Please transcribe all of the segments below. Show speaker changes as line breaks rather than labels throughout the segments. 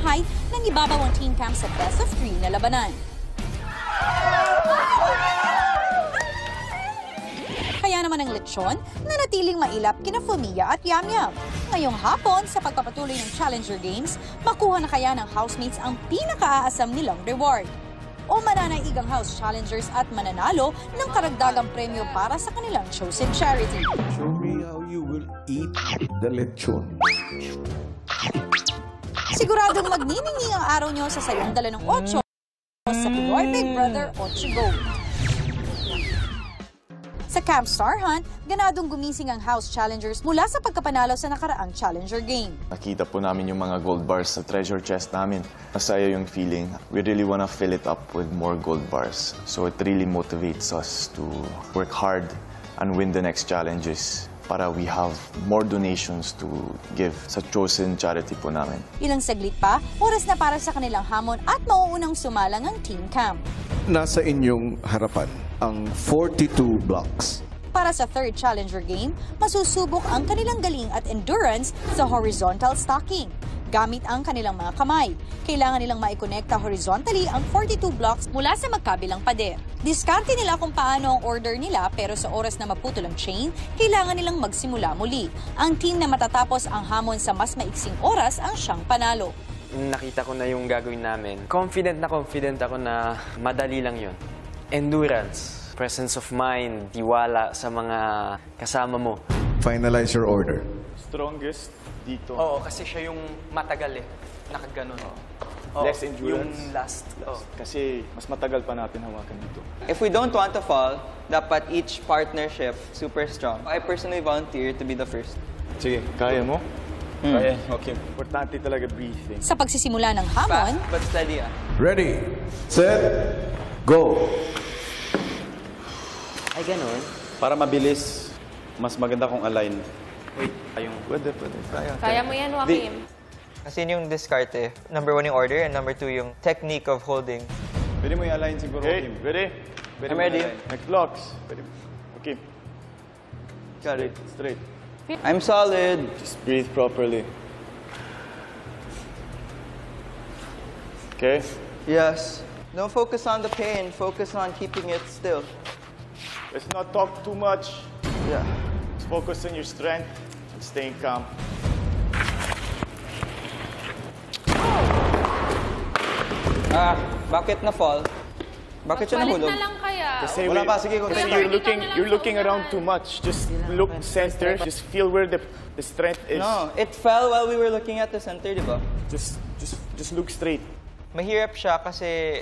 bahay nang ibabaw ang Team Camp sa best of 3 na labanan. Kaya naman ang lechon na natiling mailap kina Fumia at Yam Yam. Ngayong hapon, sa pagpapatuloy ng Challenger Games, makuha na kaya ng housemates ang pinakaaasam nilang reward. O mananaigang house challengers at mananalo ng karagdagang premyo para sa kanilang chosen charity.
Show me how you will eat the lechon.
Siguradong magniningning ang araw nyo sa sayong dala ng 8 sa Pinoy Big Brother 8 Go. Sa Camp Star Hunt, ganadong gumising ang house challengers mula sa pagkapanalo sa nakaraang Challenger Game.
Nakita po namin yung mga gold bars sa treasure chest namin. Masaya yung feeling. We really wanna fill it up with more gold bars. So it really motivates us to work hard and win the next challenges para we have more donations to give sa chosen charity po namin.
Ilang saglit pa, oras na para sa kanilang hamon at mauunang sumalang ang Team Camp.
Nasa inyong harapan ang 42 blocks.
Para sa third Challenger Game, masusubok ang kanilang galing at endurance sa horizontal stacking. Gamit ang kanilang mga kamay. Kailangan nilang maikonekta horizontally ang 42 blocks mula sa magkabilang pader. Diskarte nila kung paano ang order nila, pero sa oras na maputol ang chain, kailangan nilang magsimula muli. Ang team na matatapos ang hamon sa mas maiksing oras ang siyang panalo.
Nakita ko na yung gagawin namin. Confident ako na madali lang yun. Endurance, presence of mind, tiwala sa mga kasama mo.
Finalize your order.
Strongest dito.
Oo, kasi siya yung matagal eh. Nakaganon.
Less endurance.
Yung last.
Kasi mas matagal pa natin hawakan dito.
If we don't want to fall, dapat each partnership super strong. I personally volunteer to be the first.
Sige, kaya mo? Kaya, okay. Importante talaga breathing.
Sa pagsisimula ng hamon,
Fast but steady ah.
Ready, set, go!
Ay, ganun?
Para mabilis, mas maganda kung align.
Wait, pwede.
Kaya mo yan, Joaquim.
Kasi yun yung diskarte. Number 1 yung order and number 2 yung technique of holding.
Pwede mo i-align siguro,
Okay,
Kim.
ready?
Pwede
I'm
mo
ready.
i-align.
Next blocks. Ready? Okay,
Got it.
straight.
I'm solid.
Just breathe properly. Okay?
Yes. Don't focus on the pain. Focus on keeping it still.
Let's not talk too much.
Yeah.
Just focus on your strength and staying calm.
Bakit na fall? Bakit siya
Balik
nahulog?
na lang kaya.
Kasi
Wala pa, sige,
kasi
continue.
you're looking around too much. Just look center. Just feel where the strength is.
No, it fell while we were looking at the center, di ba?
Just look straight.
Mahirap siya kasi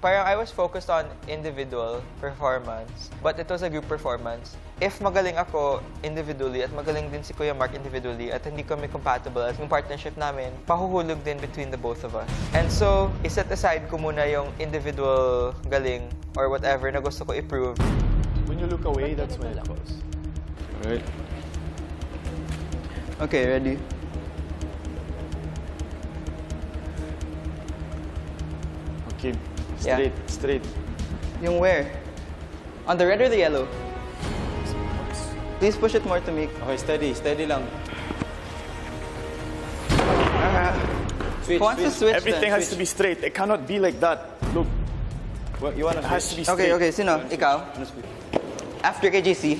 parang I was focused on individual performance, but it was a group performance. If magaling ako individually at magaling din si Kuya Mark individually at hindi kami compatible at yung partnership namin, pahuhulog din between the both of us. And so, iset aside ko muna yung individual galing or whatever na gusto ko i-prove.
When you look away, that's when it falls. Alright?
Okay, ready?
Okay.
Yeah.
Straight.
Yung where? On the red or the yellow? Please push it more to me.
Okay, steady lang.
Who wants to switch
Everything
then?
has to be straight. It cannot be like that. Look,
Well, you wanna
it has to be
Okay,
straight.
okay. Sino? Ikaw?
Ano split?
After kay JC.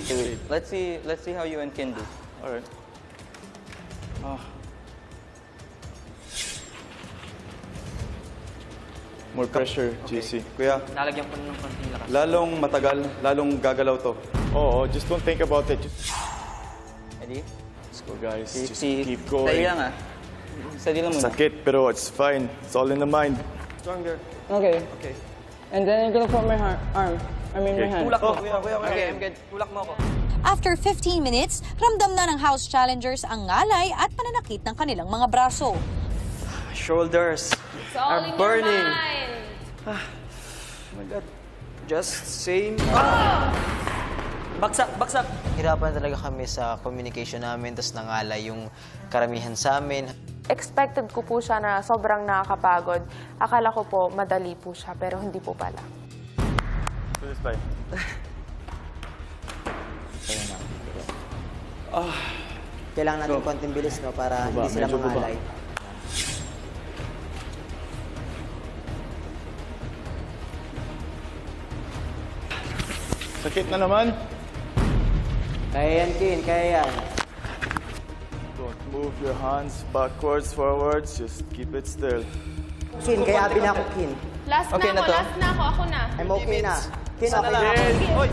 Let's see how you and Ken do.
Alright. More pressure, JC.
Kuya,
Nalagyan ko ng konting lakas.
lalong matagal, lalong gagalaw to.
Oh, just don't think about it. Just
Ready?
let's go, guys. Just
JC.
keep
Steady
going.
lang ah. Steady lang muna.
Sakit, pero it's fine. It's all in the mind.
Stronger.
Okay.
Okay.
And then you're gonna put my arm. I mean my hand.
Tulak mo.
Kuya.
Okay, I'm good.
Tulak mo ako.
after 15 minutes, ramdam na ng house challengers ang ngalay at pananakit ng kanilang mga braso.
Shoulders
It's all
are
in
burning.
your mind.
Oh my God. Just same.
Bagsak.
Hirapan talaga kami sa communication namin, tapos nangalay yung karamihan sa amin.
Expected ko po siya na sobrang nakakapagod. Akala ko po madali po siya, pero hindi po pala.
Kailangan natin konting bilis, no, para hindi sila mangalay.
Sakit na naman.
Kaya yan, Kin. Kaya yan.
Don't move your hands backwards, forwards. Just keep it still.
Kin, kaya Abi na ako, Kin.
Last
Okay
na
na
ako,
to?
last na ako. Ako na.
I'm okay na. Kin,
Sana
okay na
lang.
ako.
Oy!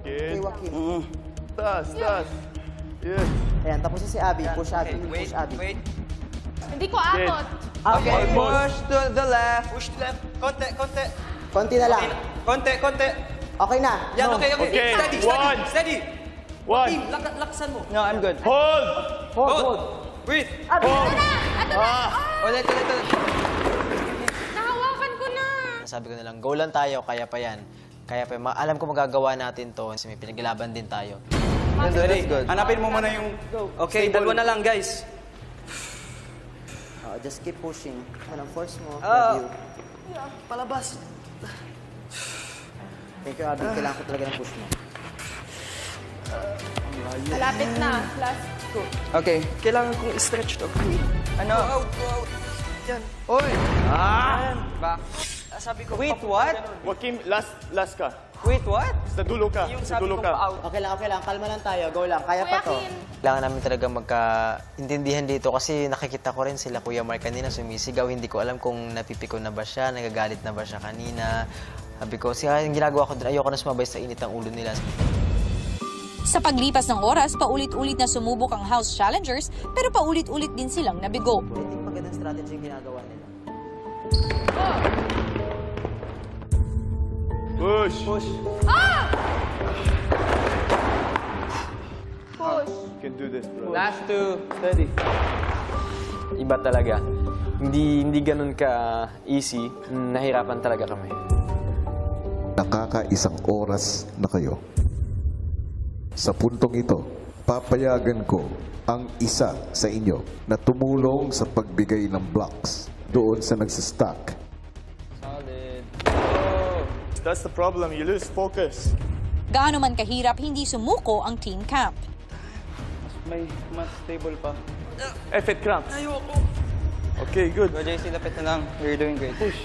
Okay, Joaquin.
Tas. Yes.
Ayan, tapos na si Abi. Push Abi.
Wait,
Push Abi.
wait.
Hindi ko akot.
Okay, push to the left. Push to left. Konti, konti.
Konti na lang.
Konti, konti.
Okay na.
Yan,
No.
okay. Steady,
One.
steady.
One.
Laksan mo. No, I'm good.
Hold.
Hold. Breathe.
Ito na! Ito na!
Ulit.
Nahawakan ko na!
Sabi ko na lang, go lang tayo, kaya pa yan. Kaya pa yan. Alam ko magagawa natin to kasi may pinaglaban din tayo.
That's good.
Hanapin mo muna yung...
Okay,
stable.
dalawa na lang, guys.
Just keep pushing. Anong force mo?
Ah.
Review.
Palabas.
Thank you, Abi. Kailangan ko talaga ng push mo.
Malapit na. Last two.
Okay, kailangan kong i-stretch to.
Ano?
Go out. Yan.
Oy!
Back. Sabi ko,
Wait, what?
Joaquin, last ka.
Wait, what?
Sa dulo ka.
Yung
Sa
sabi
dulo
ko
ka.
pa-out.
Okay lang. Kalma lang tayo. Go lang. Kaya pa
Kuya
to.
Kim.
Kailangan namin talaga magka-intindihan dito kasi nakikita ko rin sila Kuya Mark kanina sumisigaw. Hindi ko alam kung napipiko na ba siya, nagagalit na ba siya kanina. Sabi ko, yung ginagawa ko din, ayoko na sumabay sa init ang ulo nila.
Sa paglipas ng oras, paulit-ulit na sumubok ang House Challengers pero paulit-ulit din silang nabigo.
I think magandang strategy yung ginagawa nila.
Push.
Push.
You can do this, bro.
Last two. Steady.
Iba talaga. Hindi ganun ka easy. Nahirapan talaga kami.
Nakakaisang oras na kayo. Sa puntong ito, papayagan ko ang isa sa inyo na tumulong sa pagbigay ng blocks doon sa nagsistack.
Solid.
That's the problem. You lose focus.
Gaano man kahirap, hindi sumuko ang Team Camp.
May mas stable pa.
If it cramps. Okay, good.
Go, JC, lapit na lang. You're doing great. Push.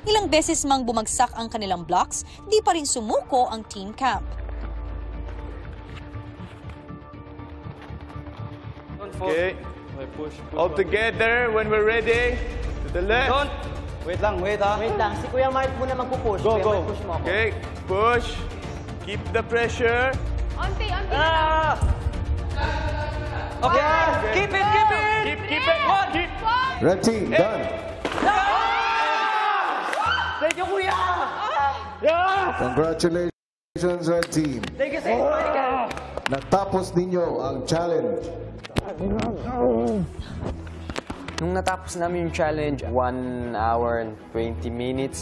Ilang beses mang bumagsak ang kanilang blocks, di pa rin sumuko ang Team Camp.
Okay.
Push.
All together when we're ready. To the left.
Don't.
Wait lang, wait ha.
Wait lang, si Kuya Mark muna magpupush.
Go,
Kuya
go.
Mark, push mo ako.
Okay. Push. Keep the pressure.
Onti na lang.
Okay. Keep it.
Keep it. Keep.
Red team, done.
Thank you, kuya.
Congratulations, Red team.
Thank you, sir.
Natapos ninyo ang challenge.
Nung natapos namin yung challenge, 1 hour and 20 minutes,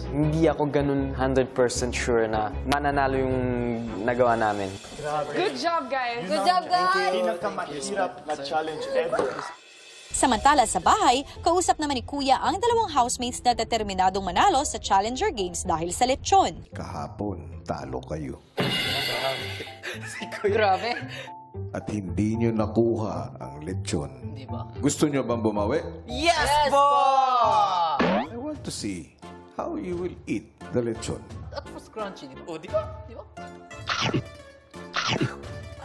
hindi ako ganun 100% sure na mananalo yung nagawa namin.
Good job, guys. Good job, guys.
Pinakamahirap na challenge ever.
Samantala sa bahay, kausap naman ni Kuya ang dalawang housemates na determinadong manalo sa Challenger Games dahil sa lechon.
Kahapon, talo kayo.
Grabe.
At hindi nyo nakuha ang lechon.
Di ba?
Gusto nyo bang bumawi?
Yes, po!
I want to see how you will eat the lechon.
That was crunchy, di ba? Oh, di ba? Di ba?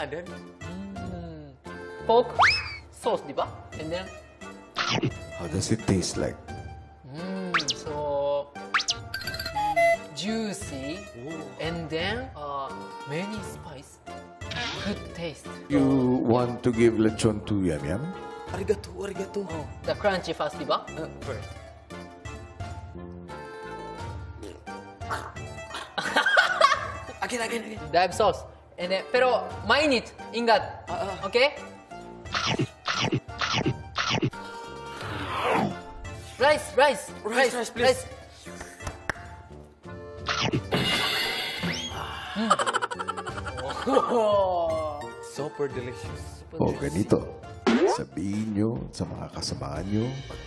And then, pork sauce, di ba? And then,
How does it taste like?
so juicy. And then, many spice. Good taste.
You want to give lechon to Yam Yam?
Arigato. Oh, the crunchy first, di ba? First. Again. Dive sauce. And then, pero mainit, ingat. Okay? Rice, please. Super delicious.
O ganito, sabihin nyo sa mga kasamahan nyo,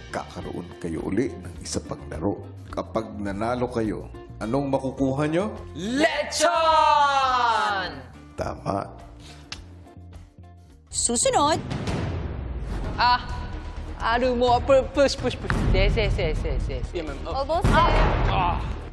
magkakaroon kayo uli ng isa pang laro. Kapag nanalo kayo, anong makukuha nyo?
Lechon!
Tama.
Susunod,
Aduh, more push. Yes. Yeah, ma'am.
Almost there.